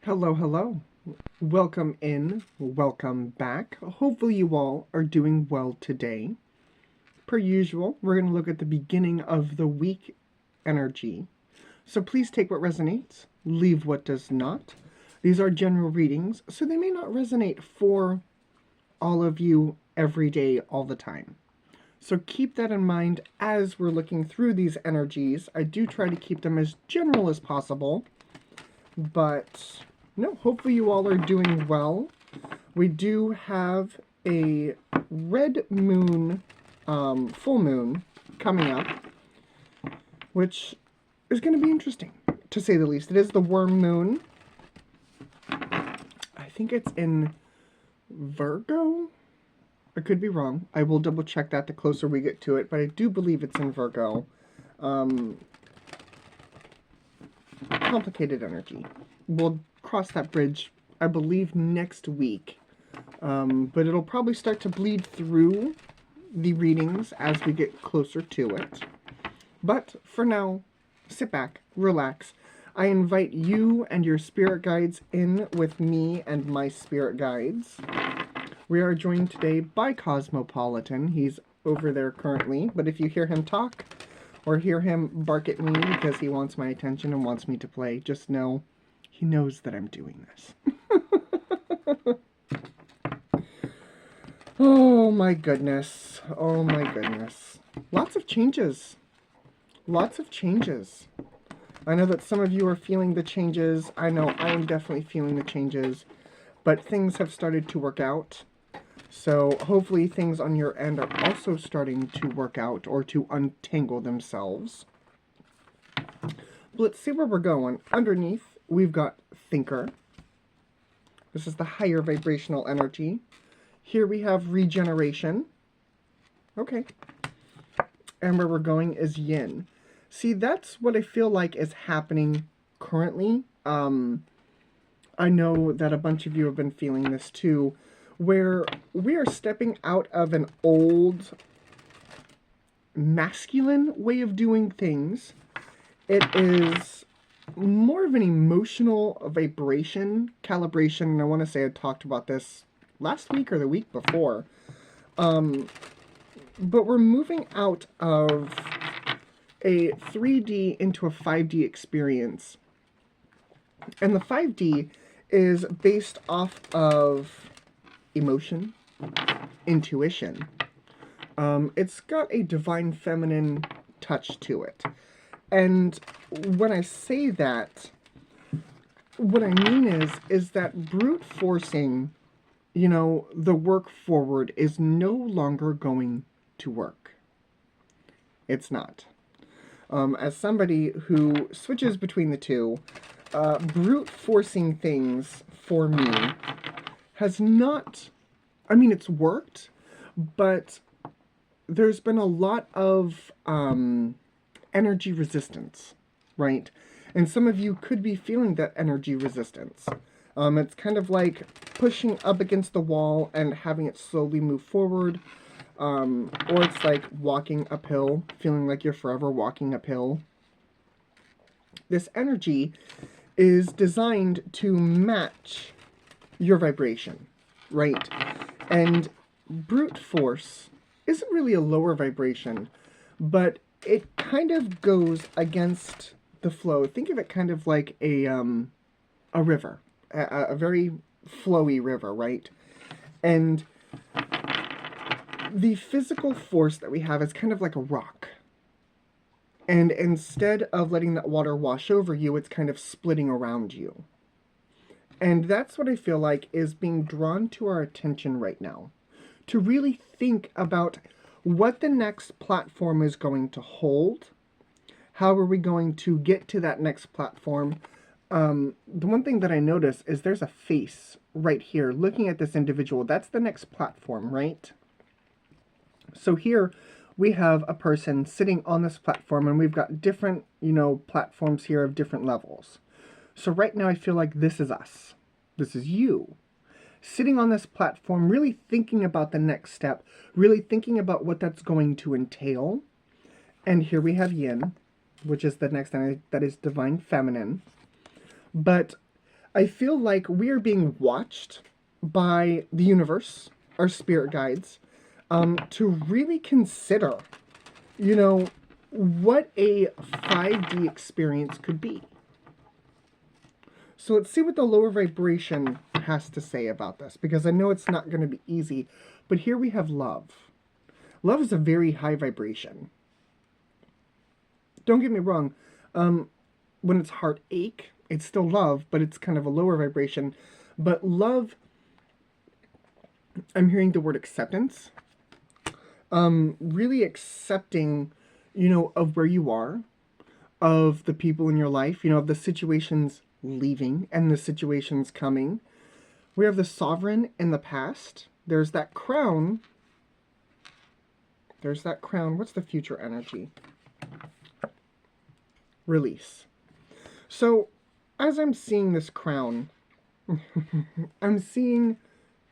Hello, hello. Welcome in, welcome back. Hopefully, you all are doing well today. Per usual, we're going to look at the beginning of the week energy. So please take what resonates, leave what does not. These are general readings, so they may not resonate for all of you every day, all the time. So keep that in mind as we're looking through these energies. I do try to keep them as general as possible, but no, hopefully you all are doing well. We do have a red moon, full moon coming up, which is going to be interesting, to say the least. It is the worm moon. I think it's in Virgo. I could be wrong. I will double check that the closer we get to it, but I do believe it's in Virgo. Complicated energy. We'll cross that bridge, I believe, next week. But it'll probably start to bleed through the readings as we get closer to it. But for now, sit back, relax. I invite you and your spirit guides in with me and my spirit guides. We are joined today by Cosmopolitan. He's over there currently, but if you hear him talk or hear him bark at me because he wants my attention and wants me to play, just know he knows that I'm doing this. Oh my goodness. Oh my goodness. Lots of changes. Lots of changes. I know that some of you are feeling the changes. I know I am definitely feeling the changes. But things have started to work out. So hopefully things on your end are also starting to work out or to untangle themselves. Let's see where we're going. Underneath, we've got Thinker. This is the higher vibrational energy. Here we have Regeneration. Okay. And where we're going is Yin. See, that's what I feel like is happening currently. I know that a bunch of you have been feeling this too, where we are stepping out of an old masculine way of doing things. It is more of an emotional vibration, calibration, and I want to say I talked about this last week or the week before. But we're moving out of a 3D into a 5D experience. And the 5D is based off of emotion, intuition. It's got a divine feminine touch to it. And when I say that, what I mean is that brute forcing, the work forward is no longer going to work. It's not. As somebody who switches between the two, brute forcing things for me has not, it's worked, but there's been a lot of energy resistance, right? And some of you could be feeling that energy resistance. It's kind of like pushing up against the wall and having it slowly move forward. Or it's like walking uphill, feeling like you're forever walking uphill. This energy is designed to match your vibration, right? And brute force isn't really a lower vibration, but it kind of goes against the flow. Think of it kind of like a river, a very flowy river, right? And the physical force that we have is kind of like a rock. And instead of letting that water wash over you, it's kind of splitting around you. And that's what I feel like is being drawn to our attention right now. To really think about what the next platform is going to hold. How are we going to get to that next platform? The one thing that I notice is there's a face right here looking at this individual. That's the next platform, right? So here we have a person sitting on this platform, and we've got different, platforms here of different levels. So right now I feel like this is us. This is you. Sitting on this platform, really thinking about the next step, really thinking about what that's going to entail. And here we have Yin, which is the next thing that is divine feminine. But I feel like we are being watched by the universe, our spirit guides, to really consider, you know, what a 5D experience could be. So let's see what the lower vibration has to say about this, because I know it's not going to be easy, but here we have love. Love is a very high vibration. Don't get me wrong, when it's heartache, it's still love, but it's kind of a lower vibration. But love, I'm hearing the word acceptance. Really accepting, of where you are, of the people in your life, of the situations leaving and the situations coming. We have the sovereign in the past. There's that crown. There's that crown. What's the future energy? Release. So, as I'm seeing this crown, I'm seeing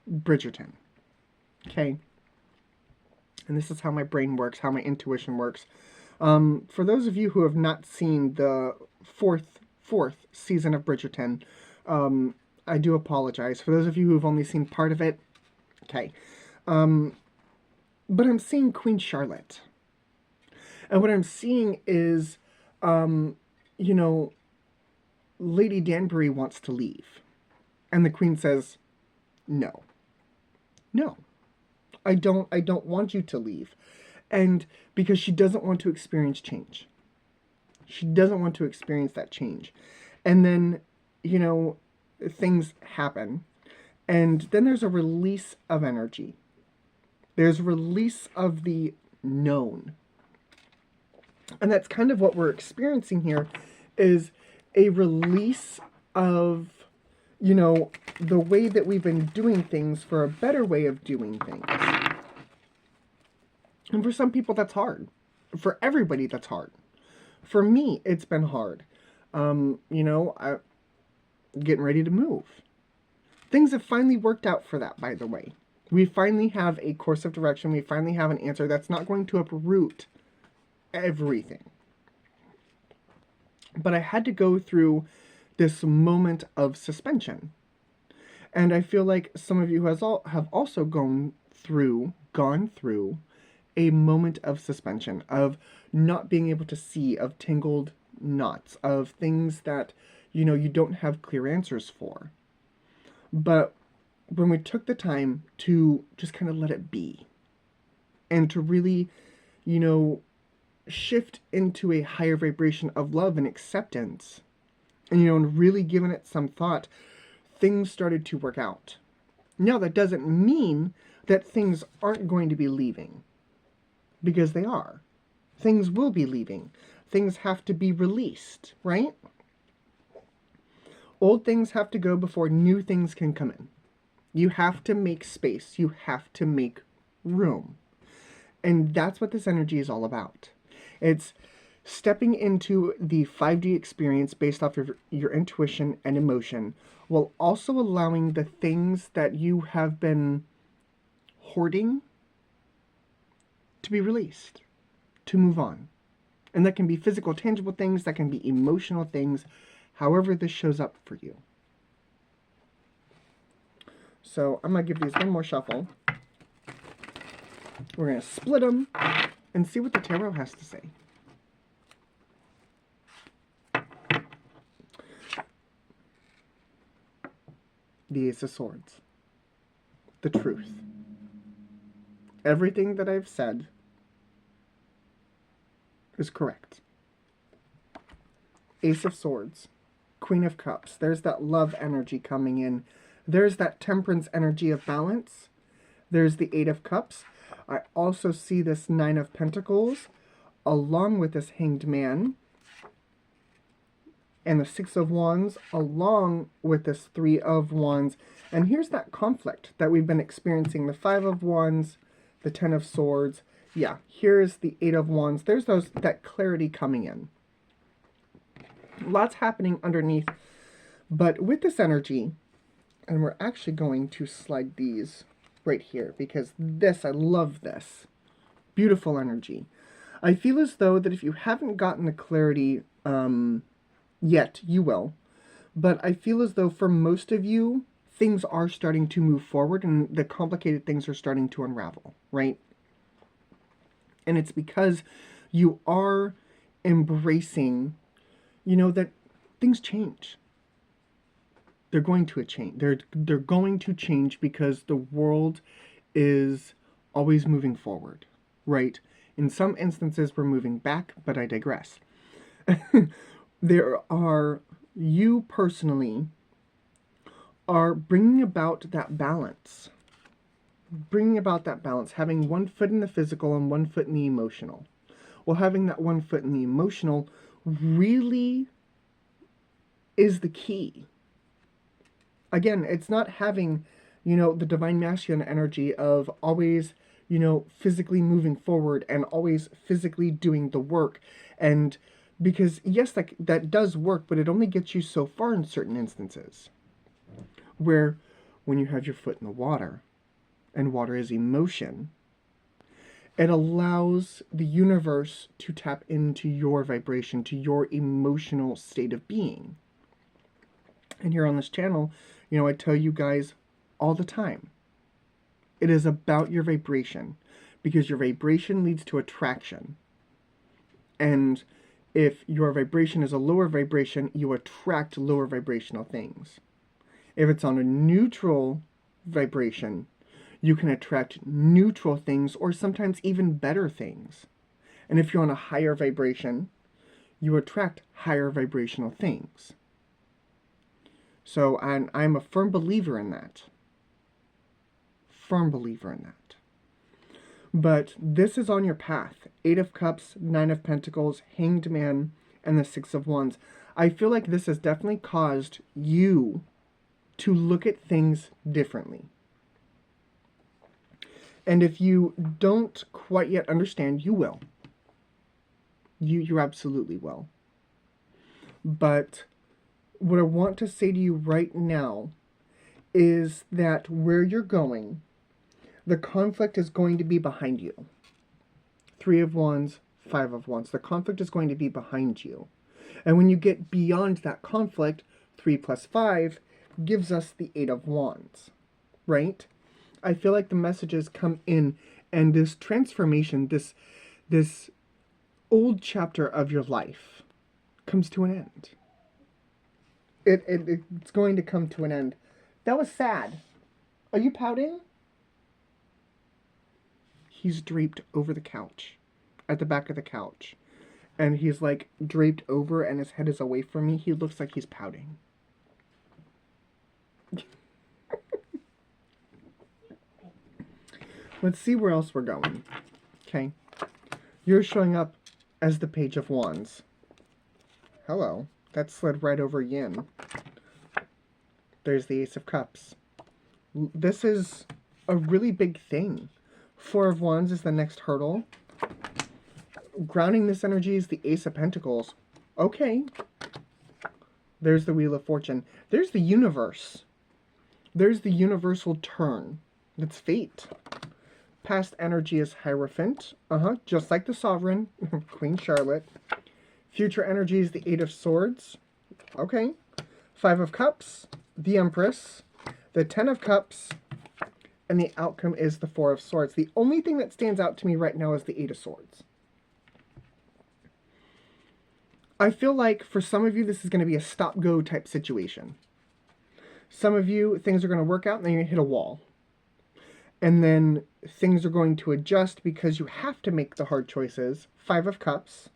Bridgerton. Okay? And this is how my brain works, how my intuition works. For those of you who have not seen the fourth season of Bridgerton, I do apologize. For those of you who have only seen part of it, okay. But I'm seeing Queen Charlotte. And what I'm seeing is, Lady Danbury wants to leave. And the Queen says, no. No. I don't want you to leave. And because she doesn't want to experience change. She doesn't want to experience that change. And then, things happen. And then there's a release of energy. There's a release of the known. And that's kind of what we're experiencing here, is a release of, the way that we've been doing things for a better way of doing things. And for some people, that's hard. For everybody, that's hard. For me, it's been hard. I'm getting ready to move. Things have finally worked out for that, by the way. We finally have a course of direction. We finally have an answer that's not going to uproot everything. But I had to go through this moment of suspension. And I feel like some of you have also gone through a moment of suspension, of not being able to see, of tangled knots, of things that, you don't have clear answers for. But when we took the time to just kind of let it be, and to really, shift into a higher vibration of love and acceptance, and really giving it some thought, things started to work out. Now, that doesn't mean that things aren't going to be leaving, because they are. Things will be leaving. Things have to be released, right? Old things have to go before new things can come in. You have to make space. You have to make room. And that's what this energy is all about. It's stepping into the 5D experience based off of your intuition and emotion, while also allowing the things that you have been hoarding to be released, to move on. And that can be physical, tangible things, that can be emotional things, however this shows up for you. So I'm going to give these one more shuffle. We're going to split them and see what the tarot has to say. The Ace of Swords. The truth. Everything that I've said is correct. Ace of Swords. Queen of Cups. There's that love energy coming in. There's that temperance energy of balance. There's the Eight of Cups. I also see this Nine of Pentacles, along with this Hanged Man, and the Six of Wands, along with this Three of Wands. And here's that conflict that we've been experiencing. The Five of Wands, the Ten of Swords. Yeah, here's the Eight of Wands. There's that clarity coming in. Lots happening underneath. But with this energy, and we're actually going to slide these right here, because this, I love this. Beautiful energy. I feel as though that if you haven't gotten the clarity yet, you will. But I feel as though for most of you, things are starting to move forward and the complicated things are starting to unravel, right? And it's because you are embracing, that things change. They're going to change. They're going to change because the world is always moving forward, right? In some instances, we're moving back, but I digress. You personally are bringing about that balance. Having one foot in the physical and one foot in the emotional. Well, having that one foot in the emotional really is the key. Again, it's not having, the divine masculine energy of always, physically moving forward and always physically doing the work. And because, yes, that does work, but it only gets you so far in certain instances. Where when you have your foot in the water, and water is emotion, it allows the universe to tap into your vibration, to your emotional state of being. And here on this channel, I tell you guys all the time, it is about your vibration, because your vibration leads to attraction. And if your vibration is a lower vibration, you attract lower vibrational things. If it's on a neutral vibration, you can attract neutral things or sometimes even better things. And if you're on a higher vibration, you attract higher vibrational things. So I'm a firm believer in that. But this is on your path. 8 of Cups, 9 of Pentacles, Hanged Man, and the 6 of Wands. I feel like this has definitely caused you to look at things differently. And if you don't quite yet understand, you will. You absolutely will. But what I want to say to you right now is that where you're going, the conflict is going to be behind you. 3 of Wands, 5 of Wands. The conflict is going to be behind you. And when you get beyond that conflict, 3 plus 5 gives us the 8 of Wands, right? I feel like the messages come in and this transformation, this old chapter of your life comes to an end. It's going to come to an end. That was sad. Are you pouting? He's draped over the couch, at the back of the couch. And he's like draped over and his head is away from me. He looks like he's pouting. Let's see where else we're going. Okay. You're showing up as the Page of Wands. Hello. That slid right over Yin. There's the Ace of Cups. This is a really big thing. 4 of Wands is the next hurdle. Grounding this energy is the Ace of Pentacles. Okay. There's the Wheel of Fortune. There's the universe. There's the universal turn. It's fate. Past energy is Hierophant. Just like the Sovereign. Queen Charlotte. Future energy is the 8 of Swords. Okay. 5 of Cups. The Empress. The 10 of Cups. And the outcome is the 4 of Swords. The only thing that stands out to me right now is the 8 of Swords. I feel like for some of you, this is going to be a stop-go type situation. Some of you, things are going to work out and then you're going to hit a wall. And then things are going to adjust because you have to make the hard choices. 5 of Cups.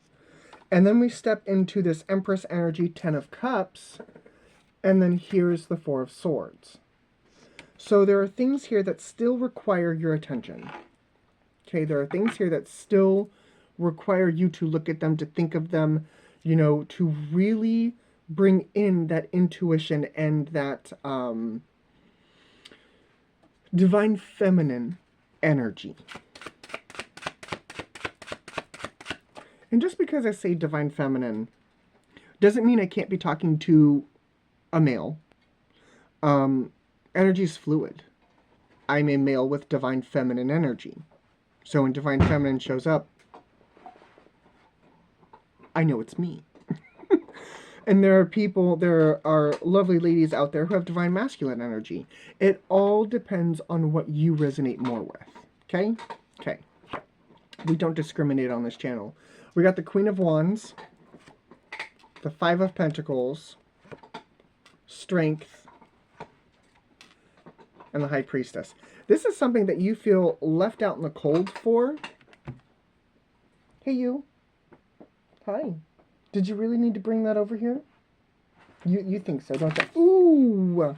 And then we step into this Empress energy, 10 of Cups. And then here's the 4 of Swords. So there are things here that still require your attention. Okay, there are things here that still require you to look at them, to think of them, to really bring in that intuition and that divine feminine energy. And just because I say divine feminine doesn't mean I can't be talking to a male. Energy is fluid. I'm a male with divine feminine energy. So when divine feminine shows up, I know it's me. And there are lovely ladies out there who have divine masculine energy. It all depends on what you resonate more with. Okay? Okay. We don't discriminate on this channel. We got the Queen of Wands, the Five of Pentacles, Strength, and the High Priestess. This is something that you feel left out in the cold for. Hey, you. Hi. Did you really need to bring that over here? You think so, don't you? Ooh!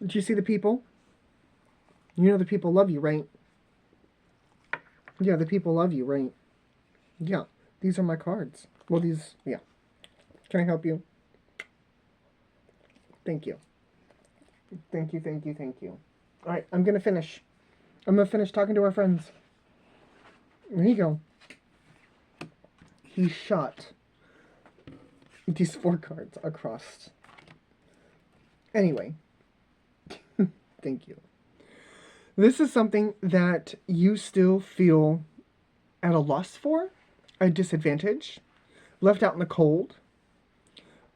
Did you see the people? You know the people love you, right? Yeah, the people love you, right? Yeah, these are my cards. Well, yeah. Can I help you? Thank you. Thank you, thank you, thank you. All right, I'm going to finish. I'm going to finish talking to our friends. There you go. He shot these 4 cards across. Anyway. Thank you. This is something that you still feel at a loss for, a disadvantage, left out in the cold.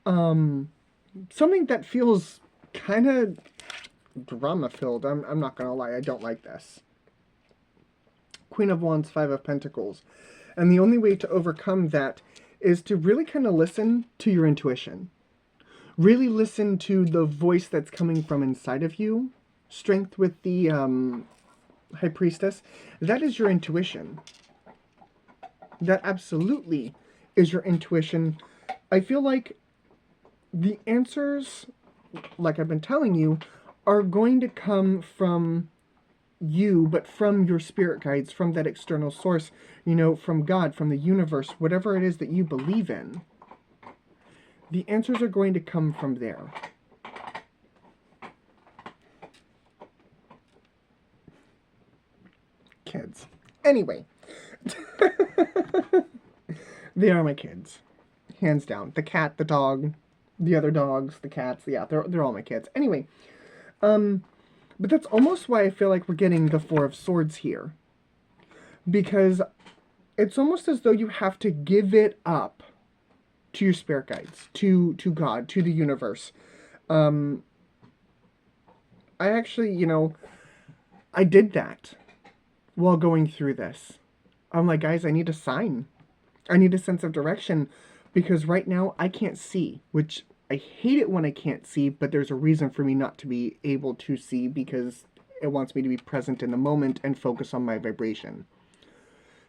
Something that feels kind of drama-filled. I'm not going to lie, I don't like this. Queen of Wands, Five of Pentacles. And the only way to overcome that is to really kind of listen to your intuition. Really listen to the voice that's coming from inside of you. Strength with the High Priestess. That is your intuition. That absolutely is your intuition. I feel like the answers, like I've been telling you, are going to come from you, but from your spirit guides, from that external source, you know, from God, from the universe, whatever it is that you believe in. The answers are going to come from there. Kids. Anyway. They are my kids. Hands down. The cat, the dog, the other dogs, the cats. Yeah, they're all my kids. Anyway. But that's almost why I feel like we're getting the Four of Swords here. Because it's almost as though you have to give it up to your spirit guides, to God, to the universe. I actually, you know, I did that while going through this. I'm like, guys, I need a sign. I need a sense of direction, because right now I can't see, which I hate it when I can't see, but there's a reason for me not to be able to see, because it wants me to be present in the moment and focus on my vibration.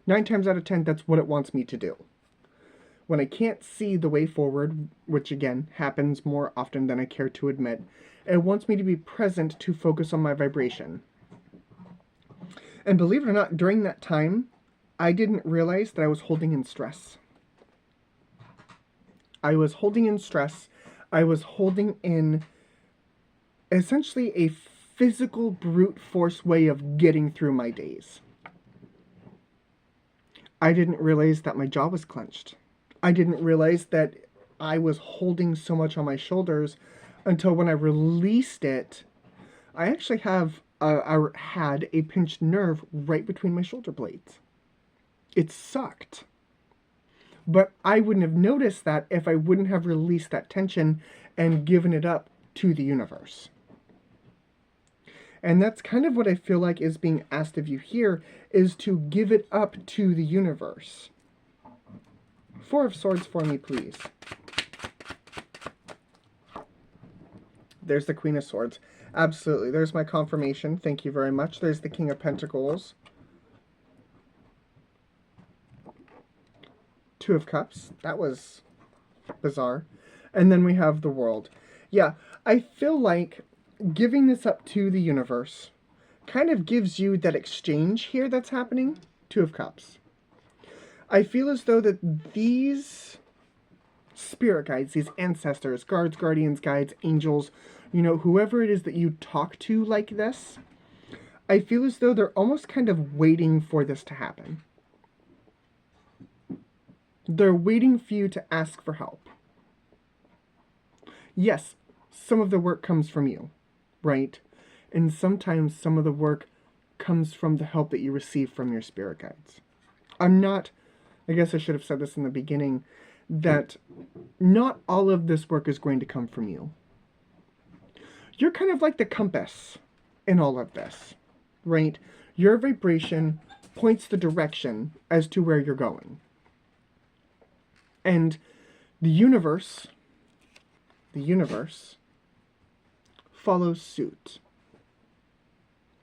9 times out of 10, that's what it wants me to do. When I can't see the way forward, which again happens more often than I care to admit, it wants me to be present to focus on my vibration. And believe it or not, during that time, I didn't realize that I was holding in stress. I was holding in stress. I was holding in essentially a physical brute force way of getting through my days. I didn't realize that my jaw was clenched. I didn't realize that I was holding so much on my shoulders until when I released it, I actually had a pinched nerve right between my shoulder blades. It sucked. But I wouldn't have noticed that if I wouldn't have released that tension and given it up to the universe. And that's kind of what I feel like is being asked of you here, is to give it up to the universe. Four of Swords for me, please. There's the Queen of Swords. Absolutely. There's my confirmation. Thank you very much. There's the King of Pentacles. Two of Cups. That was bizarre. And then we have the World. Yeah, I feel like giving this up to the universe kind of gives you that exchange here that's happening. Two of Cups. I feel as though that these spirit guides, these ancestors, guards, guardians, guides, angels, you know, whoever it is that you talk to like this, I feel as though they're almost kind of waiting for this to happen. They're waiting for you to ask for help. Yes, some of the work comes from you, right? And sometimes some of the work comes from the help that you receive from your spirit guides. I'm not I guess I should have said this in the beginning, that not all of this work is going to come from you. You're kind of like the compass in all of this, right? Your vibration points the direction as to where you're going. And the universe follows suit.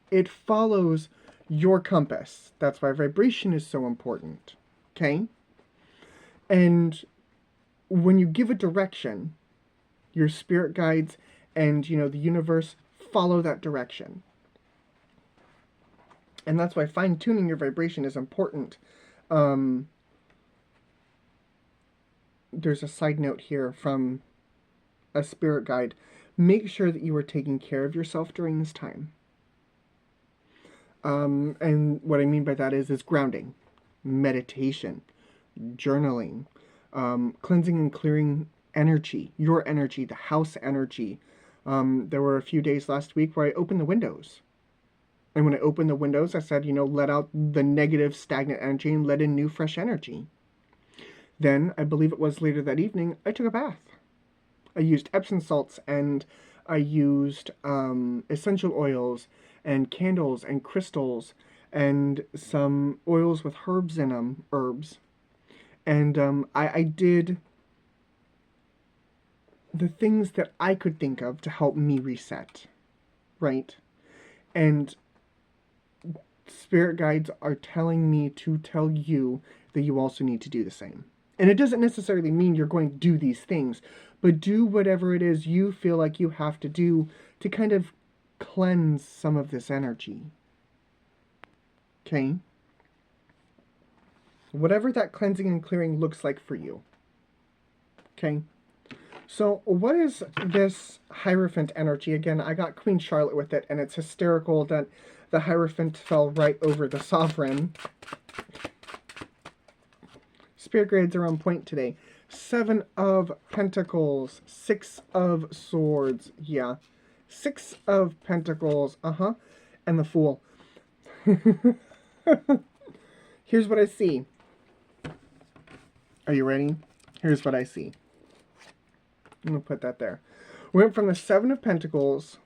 It follows your compass. That's why vibration is so important. Okay? And when you give a direction, your spirit guides and, the universe follow that direction. And that's why fine-tuning your vibration is important. There's a side note here from a spirit guide. Make sure that you are taking care of yourself during this time. And what I mean by that is grounding, meditation, journaling, cleansing and clearing energy, your energy, the house energy. There were a few days last week where I opened the windows. And when I opened the windows, I said, let out the negative, stagnant energy and let in new, fresh energy. Then, I believe it was later that evening, I took a bath. I used Epsom salts, and I used essential oils and candles and crystals and some oils with herbs in them, herbs. And I did the things that I could think of to help me reset, right? And spirit guides are telling me to tell you that you also need to do the same. And it doesn't necessarily mean you're going to do these things, but do whatever it is you feel like you have to do to kind of cleanse some of this energy. Okay? Whatever that cleansing and clearing looks like for you. Okay? So what is this Hierophant energy? Again, I got Queen Charlotte with it, and it's hysterical that the Hierophant fell right over the Sovereign. Spirit grades are on point today. 7 of Pentacles, 6 of Swords, yeah. 6 of Pentacles, and the Fool. Here's what I see. Are you ready? Here's what I see. I'm going to put that there. We went from the 7 of Pentacles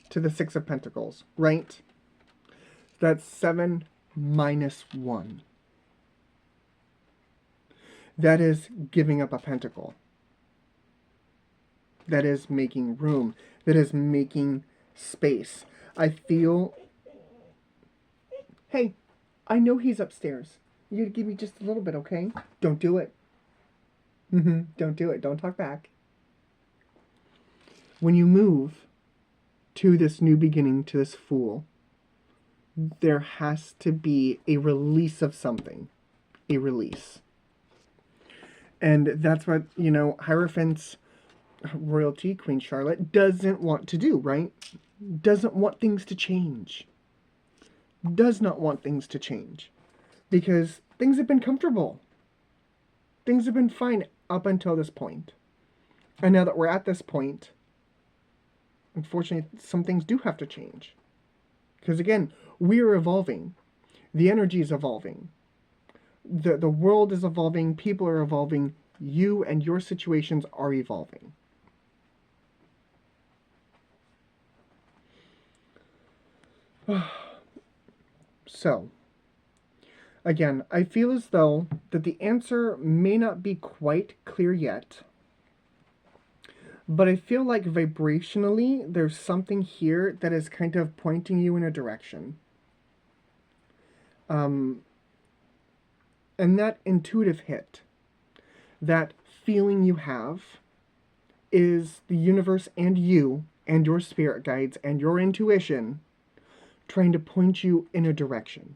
to the 6 of Pentacles, right? That's 7 minus 1. That is giving up a pentacle. That is making room. That is making space. I feel... Hey, I know he's upstairs. You gotta give me just a little bit, okay? Don't do it. Don't do it. Don't talk back. When you move to this new beginning, to this Fool, there has to be a release of something. A release. And that's what, Hierophant's royalty, Queen Charlotte, doesn't want to do, right? Doesn't want things to change. Does not want things to change. Because things have been comfortable. Things have been fine up until this point. And now that we're at this point, unfortunately, some things do have to change. Because again, we're evolving. The energy is evolving. The world is evolving, people are evolving, you and your situations are evolving. So, again, I feel as though that the answer may not be quite clear yet, but I feel like vibrationally there's something here that is kind of pointing you in a direction. And that intuitive hit, that feeling you have, is the universe and you and your spirit guides and your intuition trying to point you in a direction.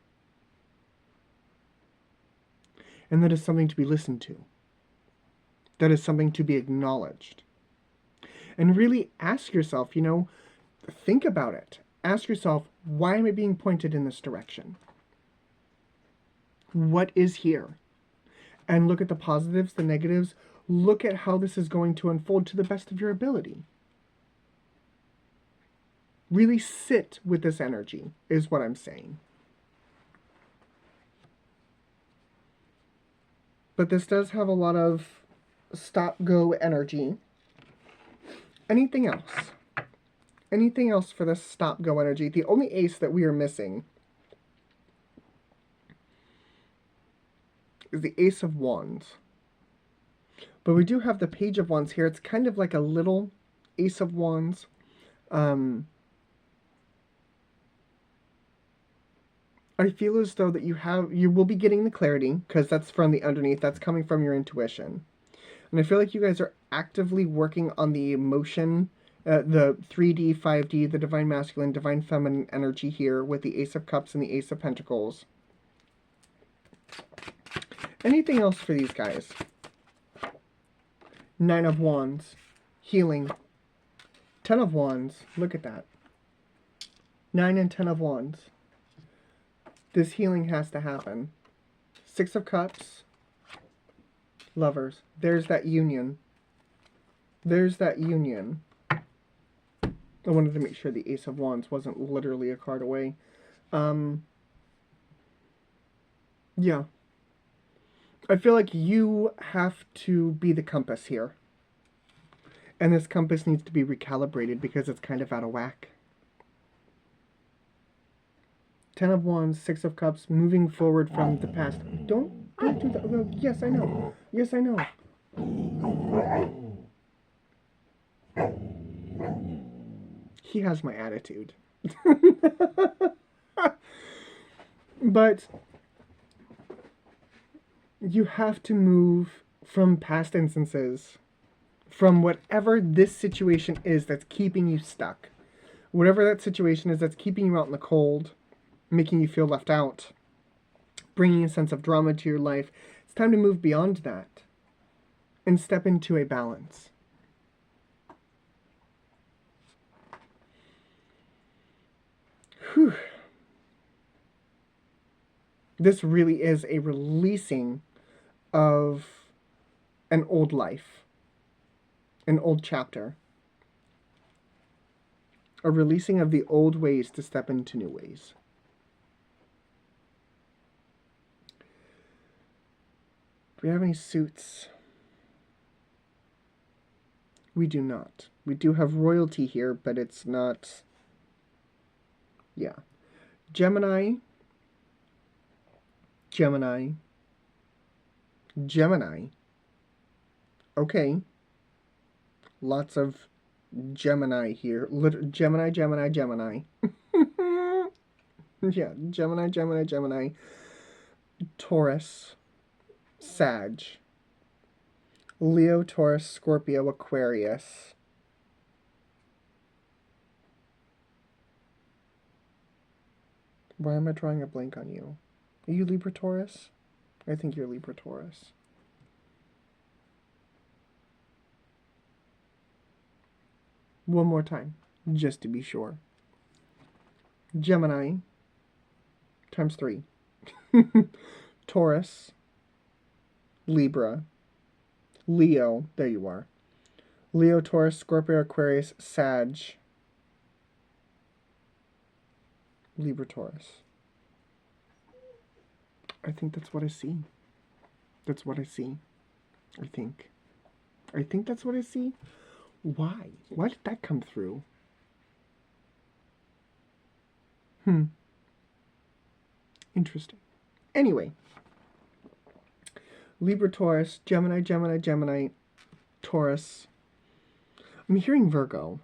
And that is something to be listened to. That is something to be acknowledged. And really ask yourself, think about it. Ask yourself, why am I being pointed in this direction? What is here? And look at the positives, the negatives. Look at how this is going to unfold to the best of your ability. Really sit with this energy, is what I'm saying. But this does have a lot of stop-go energy. Anything else? Anything else for this stop-go energy? The only ace that we are missing is the Ace of Wands. But we do have the Page of Wands here. It's kind of like a little Ace of Wands. I feel as though that you will be getting the clarity, because that's from the underneath. That's coming from your intuition. And I feel like you guys are actively working on the emotion, the 3D, 5D, the Divine Masculine, Divine Feminine energy here with the Ace of Cups and the Ace of Pentacles. Anything else for these guys? Nine of Wands. Healing. 10 of Wands. Look at that. 9 and 10 of Wands. This healing has to happen. 6 of Cups. Lovers. There's that union. There's that union. I wanted to make sure the Ace of Wands wasn't literally a card away. Yeah. I feel like you have to be the compass here. And this compass needs to be recalibrated because it's kind of out of whack. 10 of Wands, 6 of Cups, moving forward from the past. Don't do that. Well, yes, I know. Yes, I know. He has my attitude. But you have to move from past instances, from whatever this situation is that's keeping you stuck. Whatever that situation is that's keeping you out in the cold, making you feel left out, bringing a sense of drama to your life. It's time to move beyond that and step into a balance. Whew. This really is a releasing of an old life, an old chapter. A releasing of the old ways to step into new ways. Do we have any suits? We do not. We do have royalty here, but it's not... Yeah. Gemini. Gemini. Gemini. Okay. Lots of Gemini here. Gemini, Gemini, Gemini. Yeah, Gemini, Gemini, Gemini. Taurus. Sag. Leo, Taurus, Scorpio, Aquarius. Why am I drawing a blank on you? Are you Libra, Taurus? I think you're Libra, Taurus. One more time, just to be sure. Gemini, times 3. Taurus, Libra, Leo, there you are. Leo, Taurus, Scorpio, Aquarius, Sag, Libra, Taurus. I think that's what I see. That's what I see. I think that's what I see. Why? Why did that come through? Interesting. Anyway. Libra, Taurus, Gemini, Gemini, Gemini, Taurus. I'm hearing Virgo.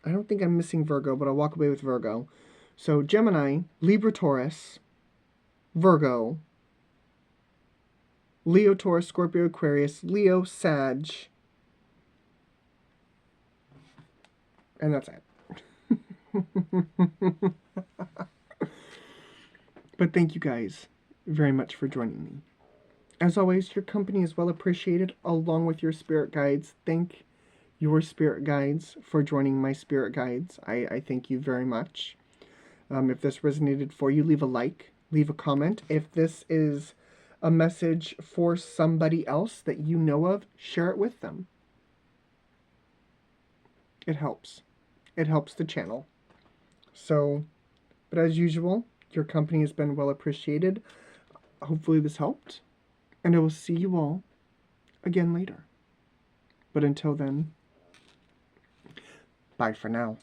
I don't think I'm missing Virgo, but I'll walk away with Virgo. So Gemini, Libra, Taurus, Virgo, Leo, Taurus, Scorpio, Aquarius, Leo, Sag, and that's it. But thank you guys very much for joining me. As always, your company is well appreciated, along with your spirit guides. Thank your spirit guides for joining my spirit guides. I thank you very much. If this resonated for you, leave a like, leave a comment. If this is a message for somebody else that you know of, share it with them. It helps. It helps the channel. So, but as usual, your company has been well appreciated. Hopefully this helped. And I will see you all again later. But until then, bye for now.